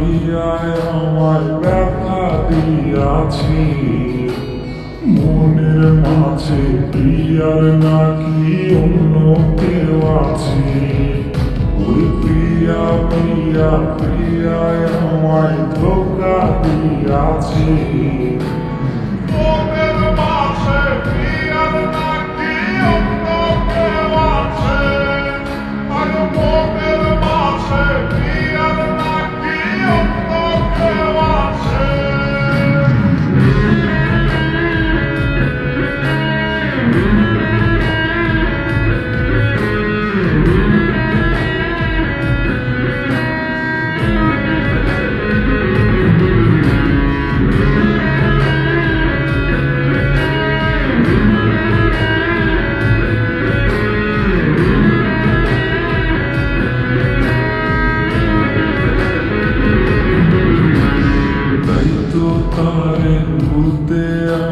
প্রিয়ায় আমায় ব্যথা দিয়াছি, মনের মাঝে প্রিয়ার নাকি অন্য কেউ আছে। ওই প্রিয়া প্রিয়া প্রিয়ায় আমায় ধোঁকা দিয়াছে। মনের মাঝে প্রিয়ার নাকি অন্য কেউ আছে, আর মনের মাঝে প্রিয়ার নাকি অন্য কেউ আছে। তারে ভুলতে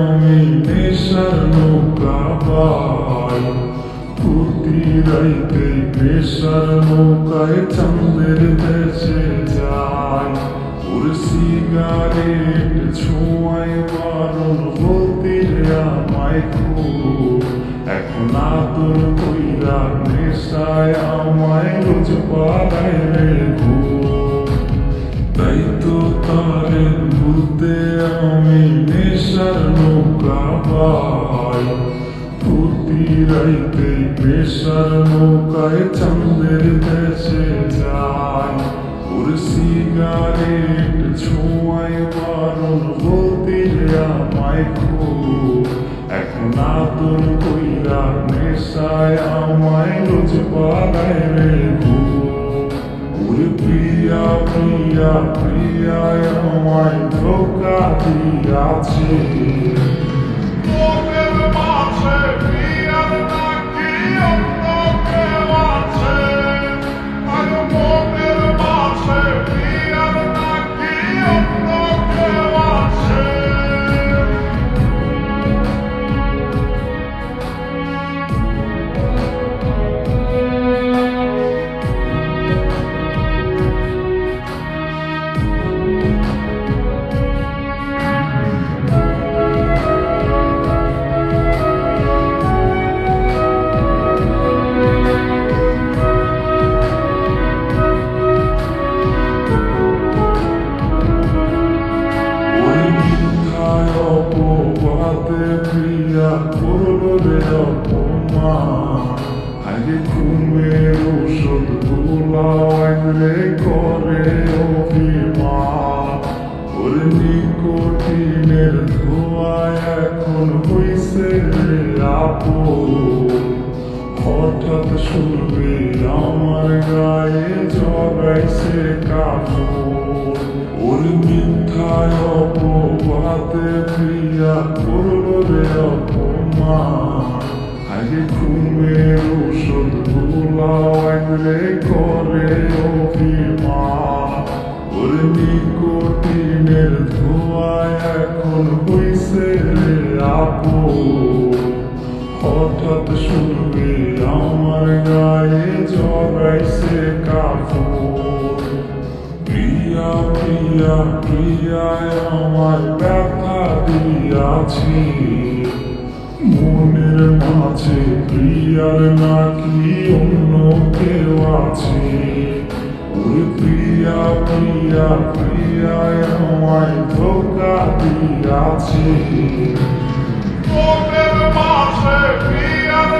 আমি নেশার নৌকা পাই, প্রতি রাইতে নেশার নৌকায় চাঁদের দেশে যাই। ওর সিগারেট ছোঁয়ায় বারণ বলতে আমায় খুব, এখন আদর কইরা নেশায় আমায় রোজ পাড়ায় রে ঘুম। তাই তো তারে ভুলতে আমি নেশার নৌকা পাই, প্রতি রাইতে নেশার নৌকায় চাঁদের দেশে যাই। ওর সিগারেট ছোঁয়ায় বারণ বলতে আমায় খুব, এখন আদর কইরা নেশায় আমায় রোজ পাড়ায় রে ঘুম। ওরে প্রিয়া প্রিয়া প্রিয়ায় আমায় ধোঁকা দিয়াছে। মনের মাঝে প্রিয়ার নাকি অন্য কেউ আছে, আর মনের মাঝে প্রিয়ার নাকি অন্য কেউ আছে। অপবাদে প্রিয়া করল রে অপমান, আগে ঘুমের ওষুধ গোলায় রে করে অভিমান। ওর নিকোটিনের ধোঁয়ায় এখন হইছে রে আপন, হঠাৎ শুনবে আমার গায়ে জগাইছে কাপড়। ওর মিথ্যায় অপবাদে প্রিয়া করল রে অপমান, আগে ঘুমের ওষুধ গোলায় রে করে অভিমান। ওর নিকোটিনের ধোঁয়ায় এখন হইছে রে আপন, হঠাৎ শুনবে আমার গায়ে জগাইছে কাপড়। প্রিয়া প্রিয়া প্রিয়ায় আমায় ব্যথা দিয়াছি, মনের মাঝে প্রিয়ার নাকি অন্য কেউ আছে। ওই প্রিয়া প্রিয়া প্রিয়ায় আমায় ধোঁকা দিয়াছে। মনের মাঝে প্রিয়ার